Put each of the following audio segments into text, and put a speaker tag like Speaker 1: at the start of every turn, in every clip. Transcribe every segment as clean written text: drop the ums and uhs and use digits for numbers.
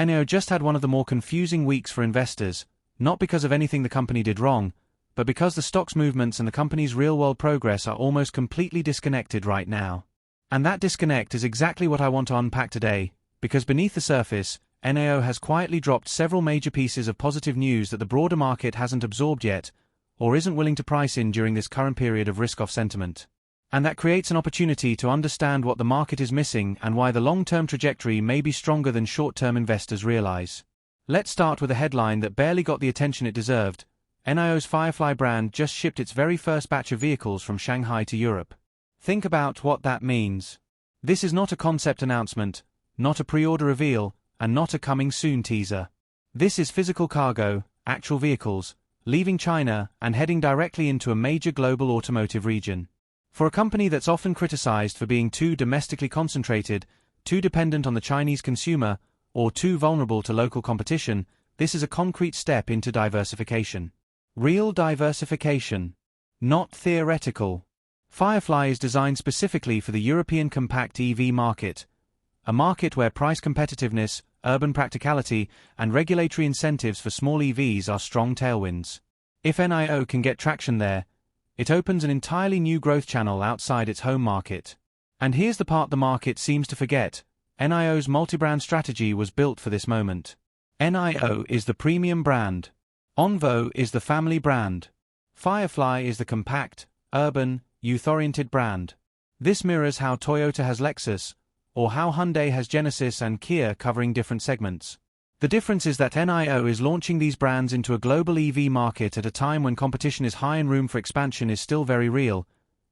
Speaker 1: NIO just had one of the more confusing weeks for investors, not because of anything the company did wrong, but because the stock's movements and the company's real-world progress are almost completely disconnected right now. And that disconnect is exactly what I want to unpack today, because beneath the surface, NIO has quietly dropped several major pieces of positive news that the broader market hasn't absorbed yet, or isn't willing to price in during this current period of risk-off sentiment. And that creates an opportunity to understand what the market is missing and why the long-term trajectory may be stronger than short-term investors realize. Let's start with a headline that barely got the attention it deserved. NIO's Firefly brand just shipped its very first batch of vehicles from Shanghai to Europe. Think about what that means. This is not a concept announcement, not a pre-order reveal, and not a coming soon teaser. This is physical cargo, actual vehicles, leaving China and heading directly into a major global automotive region. For a company that's often criticized for being too domestically concentrated, too dependent on the Chinese consumer, or too vulnerable to local competition, this is a concrete step into diversification. Real diversification. Not theoretical. Firefly is designed specifically for the European compact EV market, a market where price competitiveness, urban practicality, and regulatory incentives for small EVs are strong tailwinds. If NIO can get traction there, it opens an entirely new growth channel outside its home market. And here's the part the market seems to forget. NIO's multi-brand strategy was built for this moment. NIO is the premium brand. Onvo is the family brand. Firefly is the compact, urban, youth-oriented brand. This mirrors how Toyota has Lexus, or how Hyundai has Genesis and Kia covering different segments. The difference is that NIO is launching these brands into a global EV market at a time when competition is high and room for expansion is still very real,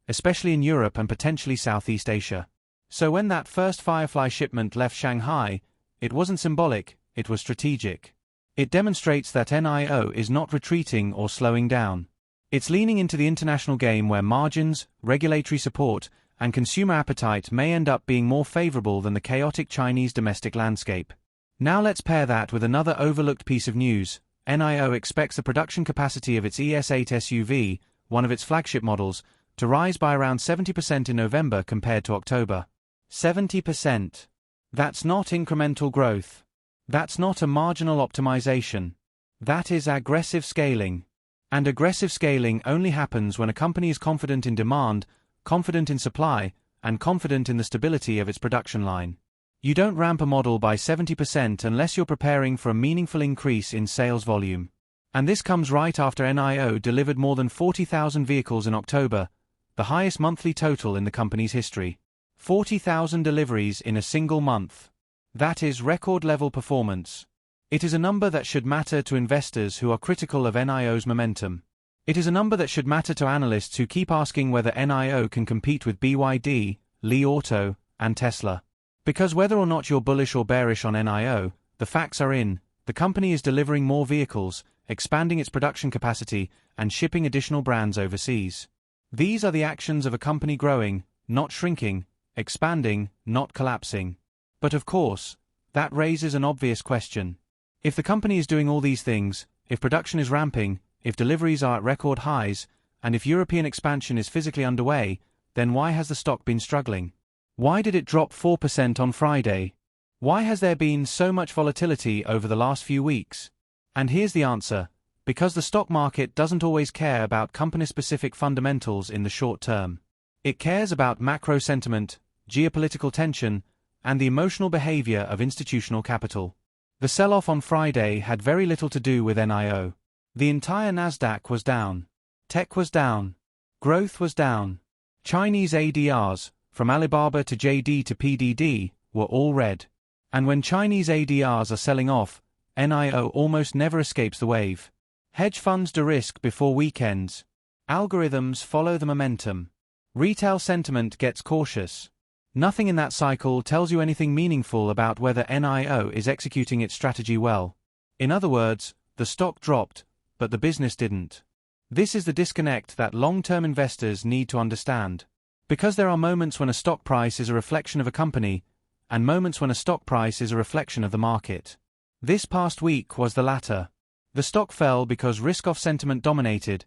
Speaker 1: especially in Europe and potentially Southeast Asia. So when that first Firefly shipment left Shanghai, it wasn't symbolic, it was strategic. It demonstrates that NIO is not retreating or slowing down. It's leaning into the international game where margins, regulatory support, and consumer appetite may end up being more favorable than the chaotic Chinese domestic landscape. Now let's pair that with another overlooked piece of news. NIO expects the production capacity of its ES8 SUV, one of its flagship models, to rise by around 70% in November compared to October. 70%. That's not incremental growth. That's not a marginal optimization. That is aggressive scaling. And aggressive scaling only happens when a company is confident in demand, confident in supply, and confident in the stability of its production line. You don't ramp a model by 70% unless you're preparing for a meaningful increase in sales volume. And this comes right after NIO delivered more than 40,000 vehicles in October, the highest monthly total in the company's history. 40,000 deliveries in a single month. That is record-level performance. It is a number that should matter to investors who are critical of NIO's momentum. It is a number that should matter to analysts who keep asking whether NIO can compete with BYD, Li Auto, and Tesla. Because whether or not you're bullish or bearish on NIO, the facts are in. The company is delivering more vehicles, expanding its production capacity, and shipping additional brands overseas. These are the actions of a company growing, not shrinking, expanding, not collapsing. But of course, that raises an obvious question. If the company is doing all these things, if production is ramping, if deliveries are at record highs, and if European expansion is physically underway, then why has the stock been struggling? Why did it drop 4% on Friday? Why has there been so much volatility over the last few weeks? And here's the answer. Because the stock market doesn't always care about company-specific fundamentals in the short term. It cares about macro sentiment, geopolitical tension, and the emotional behavior of institutional capital. The sell-off on Friday had very little to do with NIO. The entire Nasdaq was down. Tech was down. Growth was down. Chinese ADRs, from Alibaba to JD to PDD, were all red. And when Chinese ADRs are selling off, NIO almost never escapes the wave. Hedge funds de-risk before weekends. Algorithms follow the momentum. Retail sentiment gets cautious. Nothing in that cycle tells you anything meaningful about whether NIO is executing its strategy well. In other words, the stock dropped, but the business didn't. This is the disconnect that long-term investors need to understand. Because there are moments when a stock price is a reflection of a company, and moments when a stock price is a reflection of the market. This past week was the latter. The stock fell because risk-off sentiment dominated,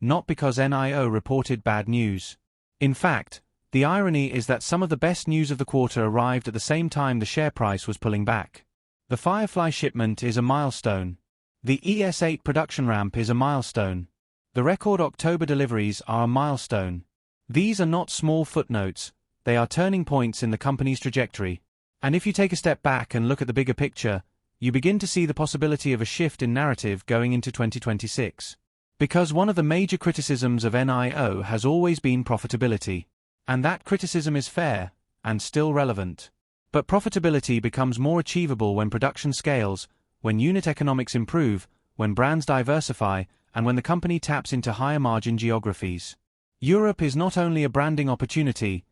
Speaker 1: not because NIO reported bad news. In fact, the irony is that some of the best news of the quarter arrived at the same time the share price was pulling back. The Firefly shipment is a milestone. The ES8 production ramp is a milestone. The record October deliveries are a milestone. These are not small footnotes, they are turning points in the company's trajectory. And if you take a step back and look at the bigger picture, you begin to see the possibility of a shift in narrative going into 2026. Because one of the major criticisms of NIO has always been profitability. And that criticism is fair, and still relevant. But profitability becomes more achievable when production scales, when unit economics improve, when brands diversify, and when the company taps into higher margin geographies. Europe is not only a branding opportunity,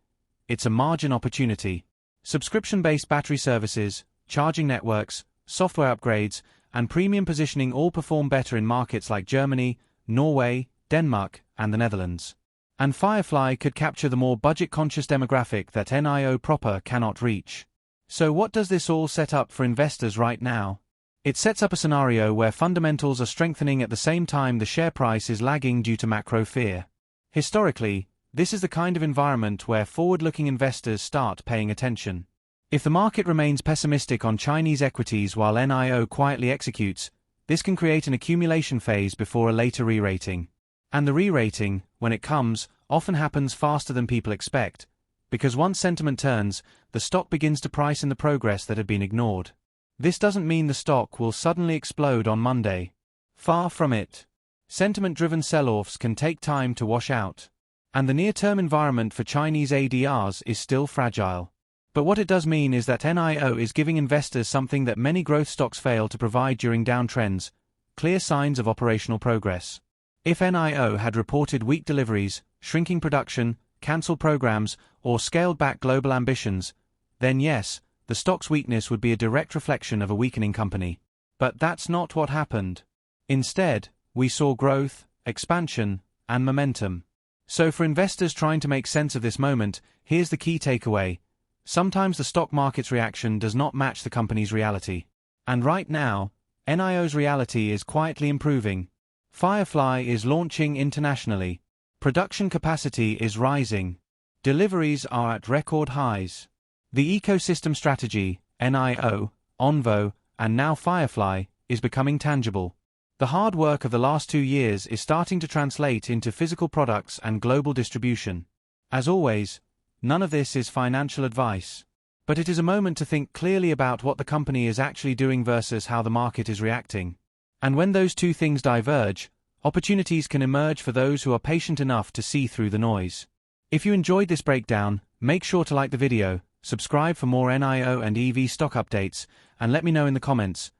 Speaker 1: it's a margin opportunity. Subscription-based battery services, charging networks, software upgrades, and premium positioning all perform better in markets like Germany, Norway, Denmark, and the Netherlands. And Firefly could capture the more budget-conscious demographic that NIO proper cannot reach. So what does this all set up for investors right now? It sets up a scenario where fundamentals are strengthening at the same time the share price is lagging due to macro fear. Historically, this is the kind of environment where forward-looking investors start paying attention. If the market remains pessimistic on Chinese equities while NIO quietly executes, this can create an accumulation phase before a later re-rating. And the re-rating, when it comes, often happens faster than people expect, because once sentiment turns, the stock begins to price in the progress that had been ignored. This doesn't mean the stock will suddenly explode on Monday. Far from it. Sentiment-driven sell-offs can take time to wash out. And the near-term environment for Chinese ADRs is still fragile. But what it does mean is that NIO is giving investors something that many growth stocks fail to provide during downtrends: clear signs of operational progress. If NIO had reported weak deliveries, shrinking production, cancelled programs, or scaled back global ambitions, then yes, the stock's weakness would be a direct reflection of a weakening company. But that's not what happened. Instead, we saw growth, expansion, and momentum. So for investors trying to make sense of this moment, here's the key takeaway. Sometimes the stock market's reaction does not match the company's reality. And right now, NIO's reality is quietly improving. Firefly is launching internationally. Production capacity is rising. Deliveries are at record highs. The ecosystem strategy, NIO, Onvo, and now Firefly, is becoming tangible. The hard work of the last 2 years is starting to translate into physical products and global distribution. As always, none of this is financial advice. But it is a moment to think clearly about what the company is actually doing versus how the market is reacting. And when those two things diverge, opportunities can emerge for those who are patient enough to see through the noise. If you enjoyed this breakdown, make sure to like the video, subscribe for more NIO and EV stock updates, and let me know in the comments.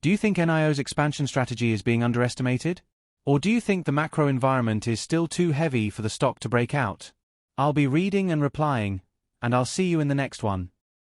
Speaker 1: Do you think NIO's expansion strategy is being underestimated? Or do you think the macro environment is still too heavy for the stock to break out? I'll be reading and replying, and I'll see you in the next one.